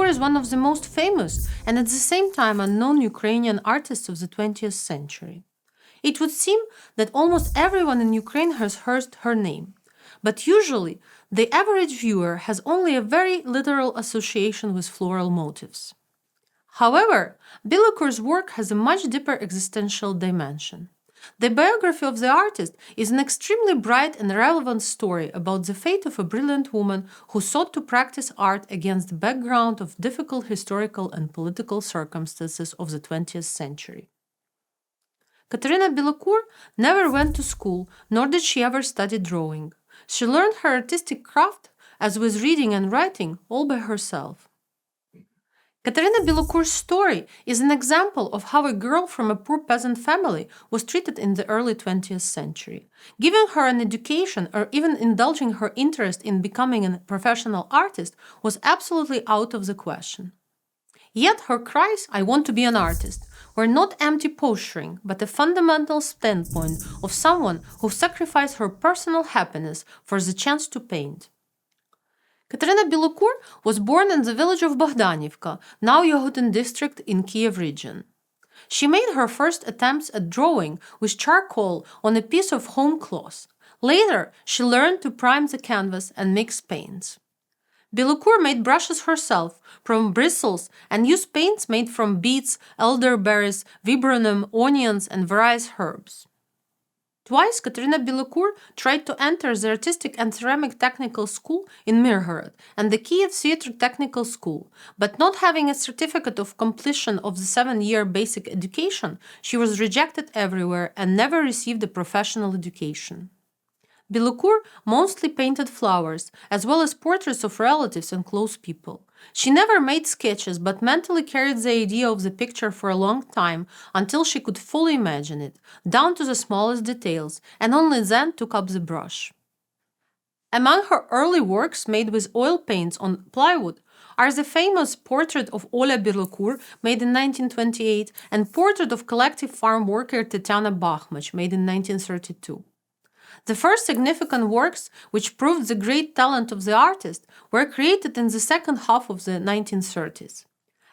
is one of the most famous and at the same time unknown Ukrainian artists of the 20th century. It would seem that almost everyone in Ukraine has heard her name, but usually the average viewer has only a very literal association with floral motifs. However, Bilokur's work has a much deeper existential dimension. The biography of the artist is an extremely bright and relevant story about the fate of a brilliant woman who sought to practice art against the background of difficult historical and political circumstances of the 20th century. Kateryna Bilokur never went to school, nor did she ever study drawing. She learned her artistic craft, as with reading and writing, all by herself. Kateryna Bilokur's story is an example of how a girl from a poor peasant family was treated in the early 20th century. Giving her an education or even indulging her interest in becoming a professional artist was absolutely out of the question. Yet her cries, "I want to be an artist," were not empty posturing, but a fundamental standpoint of someone who sacrificed her personal happiness for the chance to paint. Kateryna Bilokur was born in the village of Bogdanivka, now Yahutin district in Kiev region. She made her first attempts at drawing with charcoal on a piece of home cloth. Later, she learned to prime the canvas and mix paints. Bilokur made brushes herself from bristles and used paints made from beets, elderberries, viburnum, onions, and various herbs. Twice, Kateryna Bilokur tried to enter the Artistic and Ceramic Technical School in Mirgorod and the Kiev Theatre Technical School, but not having a certificate of completion of the 7-year basic education, she was rejected everywhere and never received a professional education. Bilokur mostly painted flowers, as well as portraits of relatives and close people. She never made sketches, but mentally carried the idea of the picture for a long time until she could fully imagine it, down to the smallest details, and only then took up the brush. Among her early works made with oil paints on plywood are the famous portrait of Oля Bilokur, made in 1928, and portrait of collective farm worker Tetyana Bakhmach, made in 1932. The first significant works, which proved the great talent of the artist, were created in the second half of the 1930s.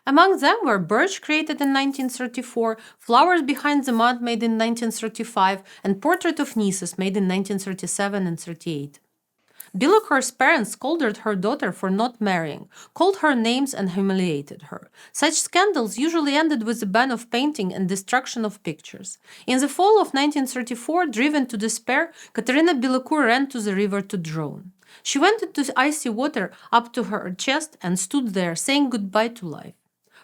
Among them were Birch, created in 1934, Flowers Behind the Mud, made in 1935, and Portrait of Nisus, made in 1937 and 38. Bilokur's parents scolded her daughter for not marrying, called her names and humiliated her. Such scandals usually ended with the ban of painting and destruction of pictures. In the fall of 1934, driven to despair, Kateryna Bilokur ran to the river to drown. She went into icy water up to her chest and stood there, saying goodbye to life.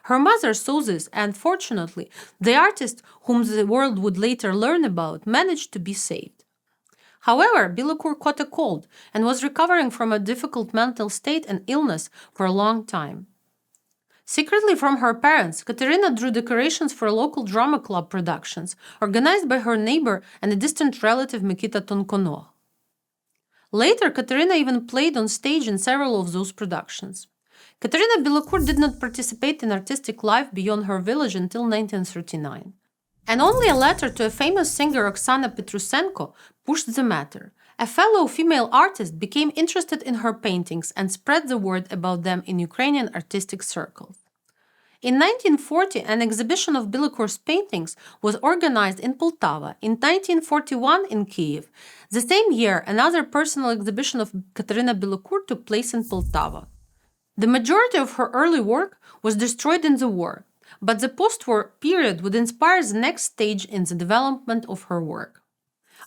Her mother saw this and, fortunately, the artist, whom the world would later learn about, managed to be saved. However, Bilokur caught a cold and was recovering from a difficult mental state and illness for a long time. Secretly from her parents, Kateryna drew decorations for local drama club productions, organized by her neighbor and a distant relative Mikita Tonkonov. Later, Kateryna even played on stage in several of those productions. Kateryna Bilokur did not participate in artistic life beyond her village until 1939. And only a letter to a famous singer Oksana Petrusenko pushed the matter. A fellow female artist became interested in her paintings and spread the word about them in Ukrainian artistic circles. In 1940, an exhibition of Bilokur's paintings was organized in Poltava, in 1941 in Kiev. The same year, another personal exhibition of Kateryna Bilokur took place in Poltava. The majority of her early work was destroyed in the war, but the post-war period would inspire the next stage in the development of her work.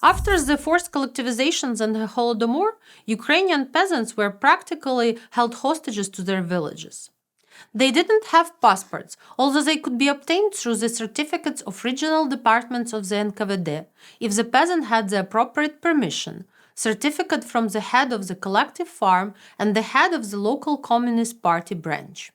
After the forced collectivizations and the Holodomor, Ukrainian peasants were practically held hostages to their villages. They didn't have passports, although they could be obtained through the certificates of regional departments of the NKVD if the peasant had the appropriate permission, certificate from the head of the collective farm and the head of the local Communist Party branch.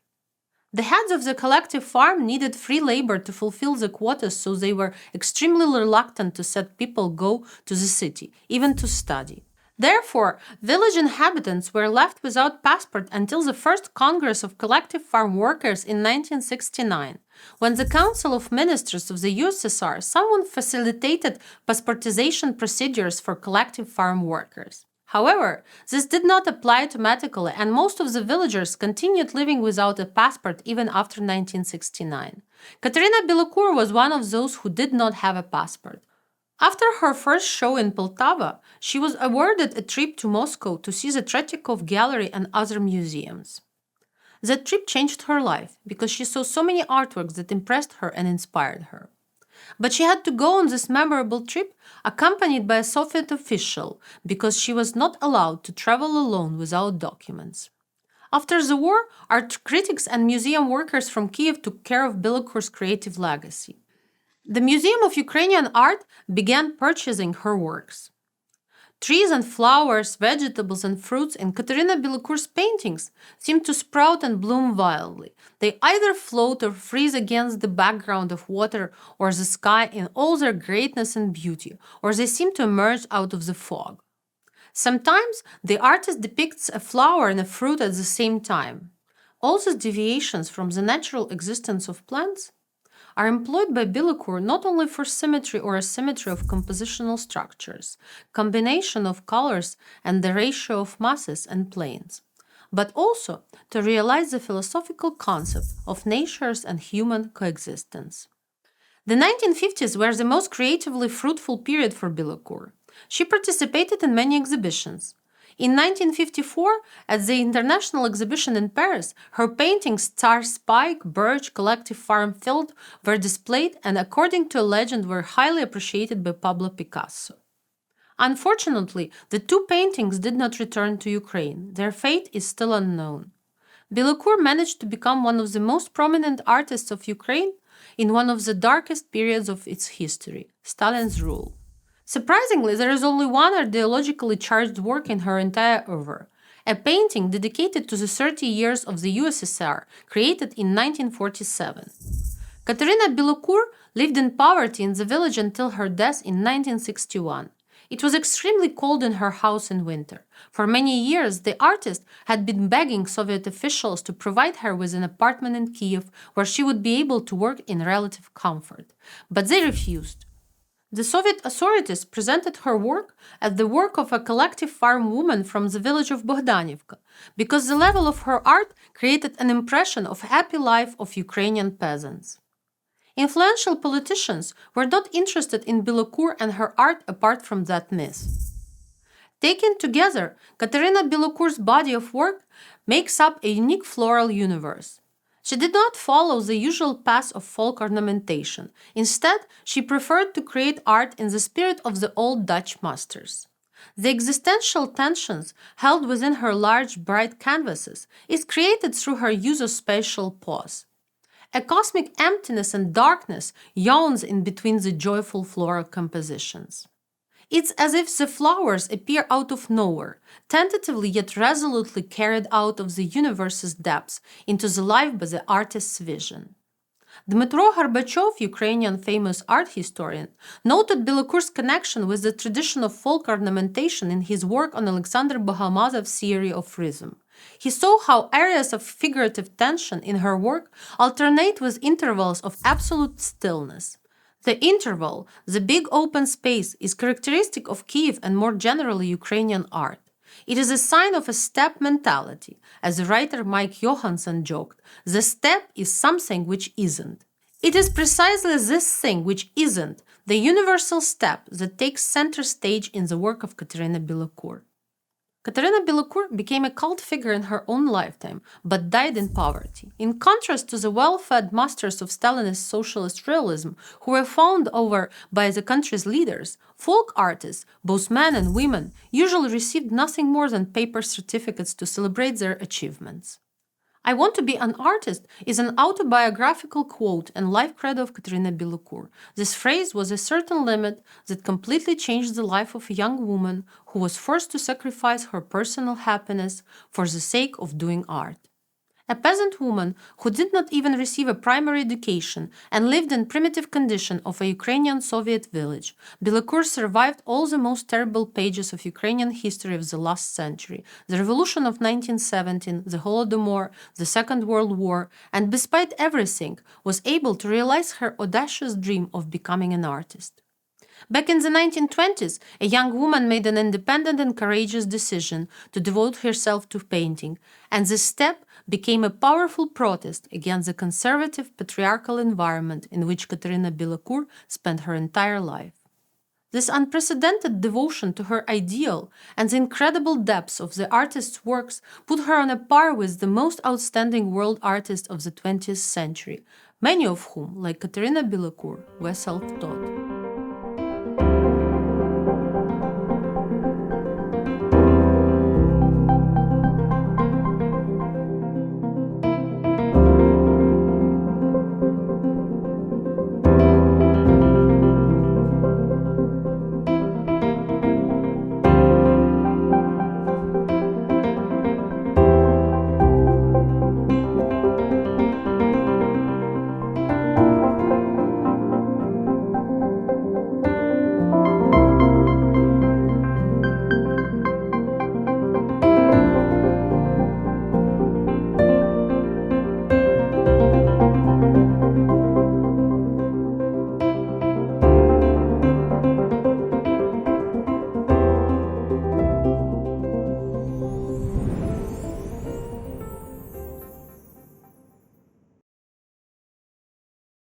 The heads of the collective farm needed free labor to fulfill the quotas, so they were extremely reluctant to let people go to the city, even to study. Therefore, village inhabitants were left without passport until the first Congress of Collective Farm Workers in 1969, when the Council of Ministers of the USSR somewhat facilitated passportization procedures for collective farm workers. However, this did not apply automatically, and most of the villagers continued living without a passport even after 1969. Kateryna Bilokur was one of those who did not have a passport. After her first show in Poltava, she was awarded a trip to Moscow to see the Tretyakov Gallery and other museums. That trip changed her life because she saw so many artworks that impressed her and inspired her. But she had to go on this memorable trip accompanied by a Soviet official because she was not allowed to travel alone without documents. After the war, art critics and museum workers from Kiev took care of Bilokur's creative legacy. The Museum of Ukrainian Art began purchasing her works. Trees and flowers, vegetables and fruits in Kateryna Bilokur's paintings seem to sprout and bloom wildly. They either float or freeze against the background of water or the sky in all their greatness and beauty, or they seem to emerge out of the fog. Sometimes the artist depicts a flower and a fruit at the same time. All these deviations from the natural existence of plants are employed by Bilokur not only for symmetry or asymmetry of compositional structures, combination of colors and the ratio of masses and planes, but also to realize the philosophical concept of nature's and human coexistence. The 1950s were the most creatively fruitful period for Bilokur. She participated in many exhibitions. In 1954, at the International Exhibition in Paris, her paintings Star Spike, Birch, Collective Farm Field were displayed and, according to a legend, were highly appreciated by Pablo Picasso. Unfortunately, the two paintings did not return to Ukraine. Their fate is still unknown. Bilokur managed to become one of the most prominent artists of Ukraine in one of the darkest periods of its history, Stalin's rule. Surprisingly, there is only one ideologically charged work in her entire oeuvre, a painting dedicated to the 30 years of the USSR, created in 1947. Kateryna Bilokur lived in poverty in the village until her death in 1961. It was extremely cold in her house in winter. For many years, the artist had been begging Soviet officials to provide her with an apartment in Kiev where she would be able to work in relative comfort. But they refused. The Soviet authorities presented her work as the work of a collective farm woman from the village of Bogdanivka, because the level of her art created an impression of happy life of Ukrainian peasants. Influential politicians were not interested in Bilokur and her art apart from that myth. Taken together, Kateryna Bilokur's body of work makes up a unique floral universe. She did not follow the usual path of folk ornamentation. Instead, she preferred to create art in the spirit of the old Dutch masters. The existential tensions held within her large, bright canvases is created through her use of spatial pause. A cosmic emptiness and darkness yawns in between the joyful floral compositions. It's as if the flowers appear out of nowhere, tentatively yet resolutely carried out of the universe's depths into the life by the artist's vision. Dmytro Gorbachev, Ukrainian famous art historian, noted Bilokur's connection with the tradition of folk ornamentation in his work on Alexander Bogomazov's theory of rhythm. He saw how areas of figurative tension in her work alternate with intervals of absolute stillness. The interval, the big open space, is characteristic of Kiev and more generally Ukrainian art. It is a sign of a step mentality. As the writer Mike Johansson joked, the step is something which isn't. It is precisely this thing which isn't, the universal step, that takes center stage in the work of Kateryna Bilokur. Kateryna Bilokur became a cult figure in her own lifetime, but died in poverty. In contrast to the well-fed masters of Stalinist socialist realism, who were fawned over by the country's leaders, folk artists, both men and women, usually received nothing more than paper certificates to celebrate their achievements. "I want to be an artist" is an autobiographical quote and life credo of Kateryna Bilokur. This phrase was a certain limit that completely changed the life of a young woman who was forced to sacrifice her personal happiness for the sake of doing art. A peasant woman who did not even receive a primary education and lived in primitive condition of a Ukrainian Soviet village, Bilokur survived all the most terrible pages of Ukrainian history of the last century, the revolution of 1917, the Holodomor, the Second World War, and despite everything, was able to realize her audacious dream of becoming an artist. Back in the 1920s, a young woman made an independent and courageous decision to devote herself to painting, and this step became a powerful protest against the conservative patriarchal environment in which Kateryna Bilokur spent her entire life. This unprecedented devotion to her ideal and the incredible depths of the artist's works put her on a par with the most outstanding world artists of the 20th century, many of whom, like Kateryna Bilokur, were self-taught.